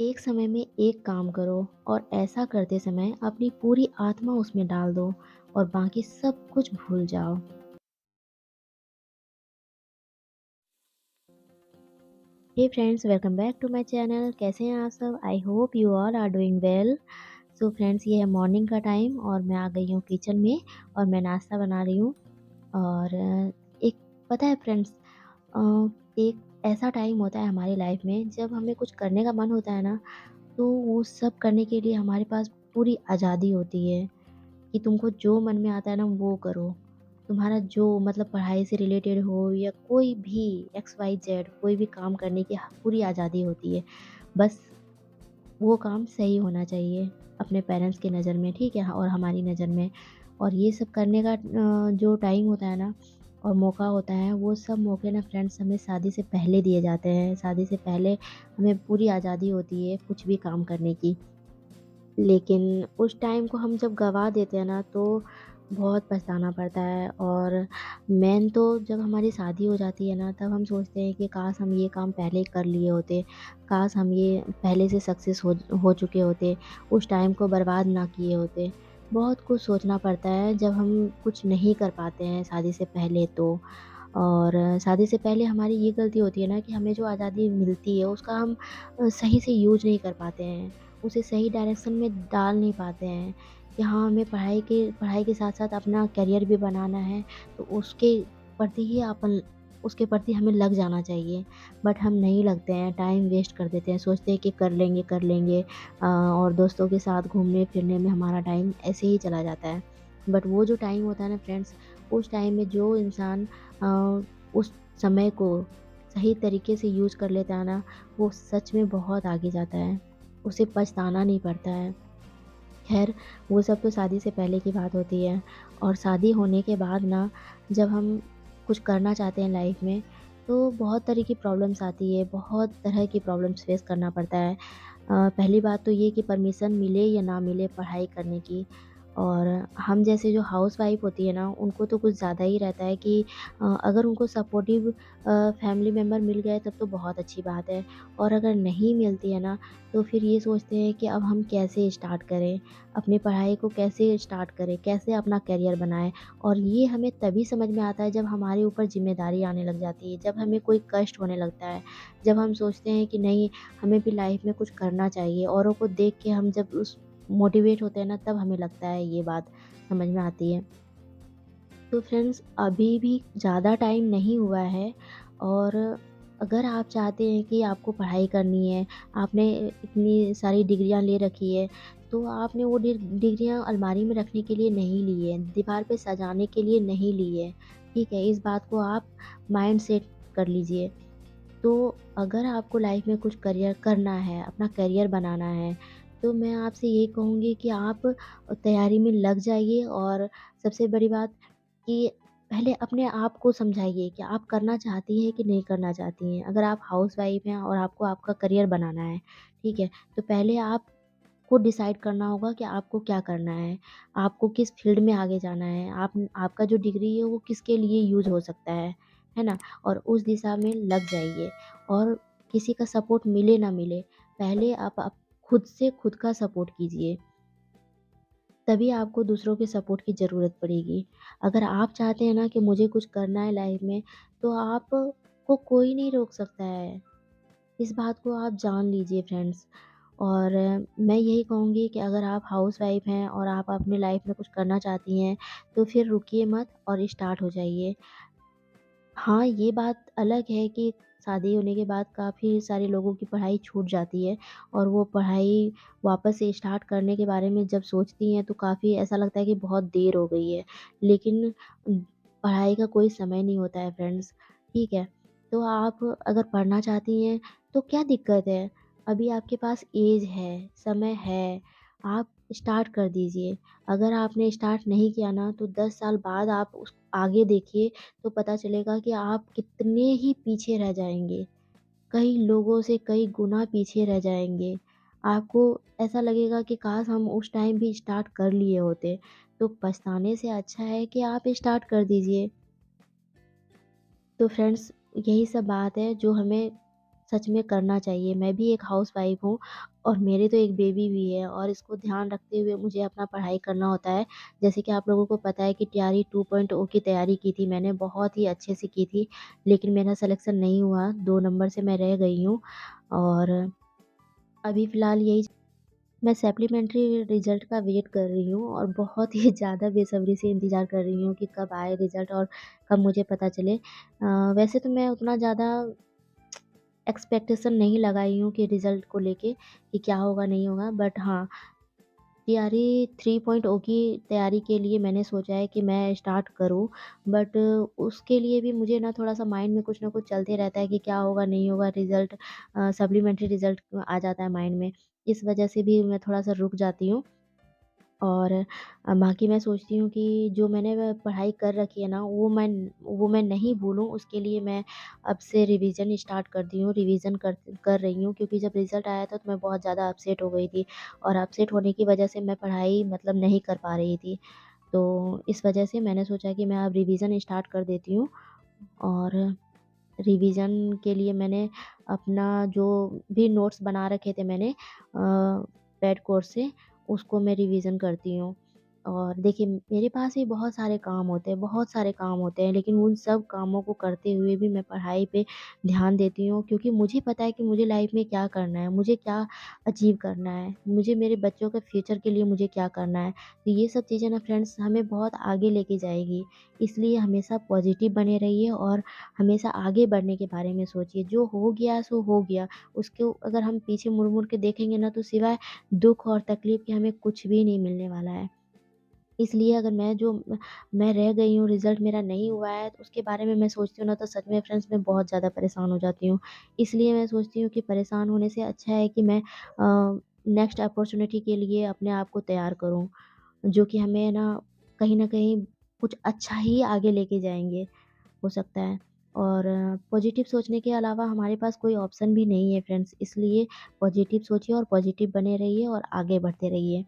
एक समय में एक काम करो और ऐसा करते समय अपनी पूरी आत्मा उसमें डाल दो और बाकी सब कुछ भूल जाओ। Hey friends, welcome back to my channel. कैसे हैं आप सब? I hope you all are doing well. So friends, ये है मॉर्निंग का टाइम और मैं आ गई हूँ किचन में और मैं नाश्ता बना रही हूँ। और एक पता है फ्रेंड्स, अ, एक ऐसा टाइम होता है हमारी लाइफ में जब हमें कुछ करने का मन होता है ना, तो वो सब करने के लिए हमारे पास पूरी आज़ादी होती है कि तुमको जो मन में आता है ना वो करो। तुम्हारा जो मतलब पढ़ाई से रिलेटेड हो या कोई भी एक्स वाई जेड कोई भी काम करने की पूरी आज़ादी होती है। बस वो काम सही होना चाहिए अपने पेरेंट्स की नज़र में, ठीक है? और हमारी नज़र में। और ये सब करने का जो टाइम होता है ना और मौका होता है, वो सब मौके ना फ्रेंड्स हमें शादी से पहले दिए जाते हैं। शादी से पहले हमें पूरी आज़ादी होती है कुछ भी काम करने की। लेकिन उस टाइम को हम जब गँवा देते हैं ना, तो बहुत पछताना पड़ता है। और मेन तो जब हमारी शादी हो जाती है ना, तब हम सोचते हैं कि काश हम ये काम पहले ही कर लिए होते, काश हम ये पहले से सक्सेस हो चुके होते, उस टाइम को बर्बाद ना किए होते। बहुत कुछ सोचना पड़ता है जब हम कुछ नहीं कर पाते हैं शादी से पहले तो। और शादी से पहले हमारी ये गलती होती है ना कि हमें जो आज़ादी मिलती है उसका हम सही से यूज़ नहीं कर पाते हैं। उसे सही डायरेक्शन में डाल नहीं पाते हैं कि हाँ, हमें पढ़ाई के साथ-साथ अपना करियर भी बनाना है, तो उसके प्रति हमें लग जाना चाहिए। बट हम नहीं लगते हैं, टाइम वेस्ट कर देते हैं, सोचते हैं कि कर लेंगे और दोस्तों के साथ घूमने-फिरने में हमारा टाइम ऐसे ही चला जाता है। बट वो जो टाइम होता है ना फ्रेंड्स, उस टाइम में जो इंसान उस समय को सही तरीके से यूज़ कर लेता है ना, वो सच में बहुत आगे जाता है। उसे पछताना नहीं पड़ता है। ख़ैर, वो सब तो शादी से पहले की बात होती है। और शादी होने के बाद ना, जब हम कुछ करना चाहते हैं लाइफ़ में, तो बहुत तरह की प्रॉब्लम्स आती है, बहुत तरह की प्रॉब्लम्स फ़ेस करना पड़ता है। पहली बात तो ये कि परमिशन मिले या ना मिले पढ़ाई करने की। और हम जैसे जो हाउसवाइफ़ होती है ना, उनको तो कुछ ज़्यादा ही रहता है कि अगर उनको सपोर्टिव फैमिली मेंबर मिल गए तब तो बहुत अच्छी बात है। और अगर नहीं मिलती है ना, तो फिर ये सोचते हैं कि अब हम कैसे स्टार्ट करें, अपनी पढ़ाई को कैसे स्टार्ट करें, कैसे अपना करियर बनाएँ। और ये हमें तभी समझ में आता है जब हमारे ऊपर ज़िम्मेदारी आने लग जाती है, जब हमें कोई कष्ट होने लगता है, जब हम सोचते हैं कि नहीं, हमें भी लाइफ़ में कुछ करना चाहिए। औरों को देख के हम जब उस मोटिवेट होते हैं ना, तब हमें लगता है ये बात समझ में आती है। तो फ्रेंड्स, अभी भी ज़्यादा टाइम नहीं हुआ है। और अगर आप चाहते हैं कि आपको पढ़ाई करनी है, आपने इतनी सारी डिग्रियाँ ले रखी है, तो आपने वो डिग्रियाँ अलमारी में रखने के लिए नहीं ली है, दीवार पे सजाने के लिए नहीं ली है, ठीक है? इस बात को आप माइंड सेट कर लीजिए। तो अगर आपको लाइफ में कुछ करियर करना है, अपना करियर बनाना है, तो मैं आपसे यही कहूँगी कि आप तैयारी में लग जाइए। और सबसे बड़ी बात कि पहले अपने आप को समझाइए कि आप करना चाहती हैं कि नहीं करना चाहती हैं। अगर आप हाउसवाइफ़ हैं और आपको आपका करियर बनाना है, ठीक है? तो पहले आपको डिसाइड करना होगा कि आपको क्या करना है, आपको किस फ़ील्ड में आगे जाना है, आपका जो डिग्री है वो किसके लिए यूज़ हो सकता है ना? और उस दिशा में लग जाइए। और किसी का सपोर्ट मिले ना मिले, पहले आप खुद से खुद का सपोर्ट कीजिए। तभी आपको दूसरों के सपोर्ट की ज़रूरत पड़ेगी। अगर आप चाहते हैं ना कि मुझे कुछ करना है लाइफ़ में, तो आपको कोई नहीं रोक सकता है। इस बात को आप जान लीजिए फ्रेंड्स। और मैं यही कहूँगी कि अगर आप हाउसवाइफ़ हैं और आप अपनी लाइफ़ में कुछ करना चाहती हैं, तो फिर रुकिए मत और स्टार्ट हो जाइए। हाँ, ये बात अलग है कि शादी होने के बाद काफ़ी सारे लोगों की पढ़ाई छूट जाती है और वो पढ़ाई वापस से स्टार्ट करने के बारे में जब सोचती हैं, तो काफ़ी ऐसा लगता है कि बहुत देर हो गई है। लेकिन पढ़ाई का कोई समय नहीं होता है फ्रेंड्स, ठीक है? तो आप अगर पढ़ना चाहती हैं, तो क्या दिक्कत है? अभी आपके पास ऐज है, समय है, आप स्टार्ट कर दीजिए। अगर आपने स्टार्ट नहीं किया ना, तो 10 साल बाद आप उस आगे देखिए, तो पता चलेगा कि आप कितने ही पीछे रह जाएँगे। कई लोगों से कई गुना पीछे रह जाएँगे। आपको ऐसा लगेगा कि काश हम उस टाइम भी स्टार्ट कर लिए होते। तो पछताने से अच्छा है कि आप स्टार्ट कर दीजिए। तो फ्रेंड्स, यही सब बात है जो हमें सच में करना चाहिए। मैं भी एक हाउसवाइफ़ हूँ और मेरे तो एक बेबी भी है और इसको ध्यान रखते हुए मुझे अपना पढ़ाई करना होता है। जैसे कि आप लोगों को पता है कि टीआरई 2.0 की तैयारी की थी मैंने, बहुत ही अच्छे से की थी, लेकिन मेरा सिलेक्शन नहीं हुआ, 2 नंबर से मैं रह गई हूँ और अभी फ़िलहाल यही मैं सप्लीमेंट्री रिज़ल्ट का वेट कर रही हूँ और बहुत ही ज़्यादा बेसब्री से इंतज़ार कर रही हूँ कि कब आए रिज़ल्ट और कब मुझे पता चले। वैसे तो मैं उतना ज़्यादा एक्सपेक्टेशन नहीं लगाई हूँ कि रिज़ल्ट को लेके कि क्या होगा, नहीं होगा। बट हाँ, टीआरई 3.0 की तैयारी के लिए मैंने सोचा है कि मैं स्टार्ट करूँ। बट उसके लिए भी मुझे ना थोड़ा-सा माइंड में कुछ न कुछ चलते रहता है कि क्या होगा, नहीं होगा, रिज़ल्ट सप्लीमेंट्री रिज़ल्ट आ जाता है माइंड में। इस वजह से भी मैं थोड़ा-सा रुक जाती हूँ। और बाकी मैं सोचती हूँ कि जो मैंने पढ़ाई कर रखी है ना, वो मैं नहीं भूलूँ, उसके लिए मैं अब से रिवीज़न स्टार्ट कर दी हूँ, रिवीज़न कर कर रही हूँ क्योंकि जब रिज़ल्ट आया था तो मैं बहुत ज़्यादा अपसेट हो गई थी और अपसेट होने की वजह से मैं पढ़ाई मतलब नहीं कर पा रही थी। तो इस वजह से मैंने सोचा कि मैं अब रिवीज़न स्टार्ट कर देती हूँ और रिवीज़न के लिए मैंने अपना जो भी नोट्स बना रखे थे मैंने पेड कोर्स से, उसको मैं रिवीज़न करती हूँ। और देखिए मेरे पास भी बहुत सारे काम होते हैं, बहुत सारे काम होते हैं, लेकिन उन सब कामों को करते हुए भी मैं पढ़ाई पे ध्यान देती हूँ क्योंकि मुझे पता है कि मुझे लाइफ़ में क्या करना है, मुझे क्या अचीव करना है, मुझे मेरे बच्चों के फ्यूचर के लिए मुझे क्या करना है। तो ये सब चीज़ें ना फ्रेंड्स हमें बहुत आगे लेके जाएगी, इसलिए हमेशा पॉज़िटिव बने रहिए और हमेशा आगे बढ़ने के बारे में सोचिए, जो हो गया सो हो गया, उसको अगर हम पीछे मुड़-मुड़ के देखेंगे ना तो सिवाय दुःख और तकलीफ़ के हमें कुछ भी नहीं मिलने वाला है। इसलिए अगर मैं रह गई हूँ, रिज़ल्ट मेरा नहीं हुआ है, तो उसके बारे में मैं सोचती हूँ ना तो सच में फ्रेंड्स मैं बहुत ज़्यादा परेशान हो जाती हूँ। इसलिए मैं सोचती हूँ कि परेशान होने से अच्छा है कि मैं नेक्स्ट अपॉर्च्युनिटी के लिए अपने आप को तैयार करूँ, जो कि हमें ना कहीं न कहीं कुछ अच्छा ही आगे लेके जाएँगे। हो सकता है और पॉज़िटिव सोचने के अलावा हमारे पास कोई ऑप्शन भी नहीं है फ्रेंड्स, इसलिए पॉज़िटिव सोचिए और पॉज़िटिव बने रहिए और आगे बढ़ते रहिए।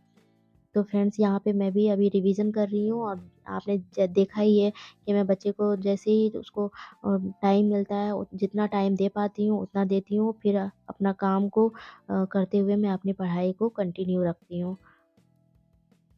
तो फ्रेंड्स यहाँ पे मैं भी अभी रिवीज़न कर रही हूँ और आपने ज देखा ही है कि मैं बच्चे को जैसे ही उसको टाइम मिलता है जितना टाइम दे पाती हूँ उतना देती हूँ, फिर अपना काम को करते हुए मैं अपनी पढ़ाई को कंटिन्यू रखती हूँ।